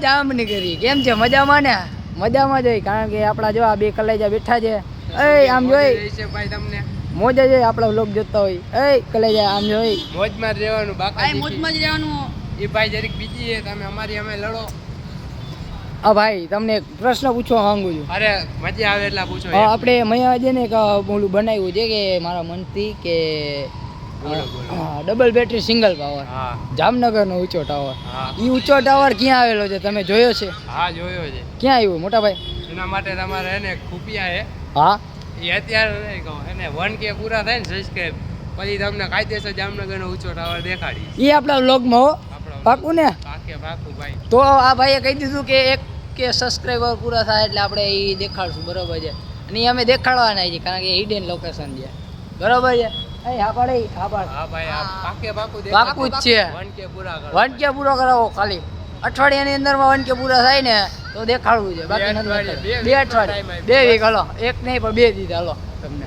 જામનગરી કેમ છે? મજામાં ને? મજામાં જોઈ, કારણ કે આપણા જો આ બે કલેજા બેઠા છે. એ આમ જોઈ ભાઈ તમને મોજ જ આપણા વ્લોગ જોતા હોય. એ કલેજા આમ જોઈ મોજમાં જ રહેવાનું, બાકી મોજમાં જ રહેવાનું. એ ભાઈ જરીક બીજી છે, તમે અમારી અમે લડો. હા ભાઈ, તમને એક પ્રશ્ન પૂછવા માંગુ છું. અરે મજા આવે એટલા પૂછો. આપણે મૈયા છે ને ઓલું બનાવ્યું છે કે મારા મનથી કે ડબલ બેટરી સિંગલ પાવર જામનગરનો ઊંચો ટાવર. એ ઊંચો ટાવર ક્યાં આવેલો છે, તમે જોયો છે? હા જોયો છે. ક્યાં આવ્યું મોટા ભાઈ? એના માટે તમારે એને ખૂપિયા છે. હા એ અત્યારે નહીં કહું, એને 1K પૂરા થાય ને સબસ્ક્રાઇબ પછી તમને કાયદેસર જામનગરનો ઊંચો ટાવર દેખાડી. એ આપણા વ્લોગમાં હો, પાકું ને? પાકું ભાઈ. તો આ ભાઈએ કહી દીધું કે 1K સબસ્ક્રાઈબર પૂરા થાય એટલે આપણે એ દેખાડશું, બરોબર છે? અને એ અમે દેખાડવાના છીએ, કારણ કે હિડન લોકેશન છે, બરોબર છે? હા ભાઈ પાકું જ છે. 1K પૂરો કરાવો, ખાલી અઠવાડિયાની અંદરમાં 1K પૂરા થાય ને તો દેખાડવું છે, બાકી નથી. 2 અઠવાડિયે 2 વીક, હાલો 1 નહીં પણ 2 દીધા, હાલો તમને.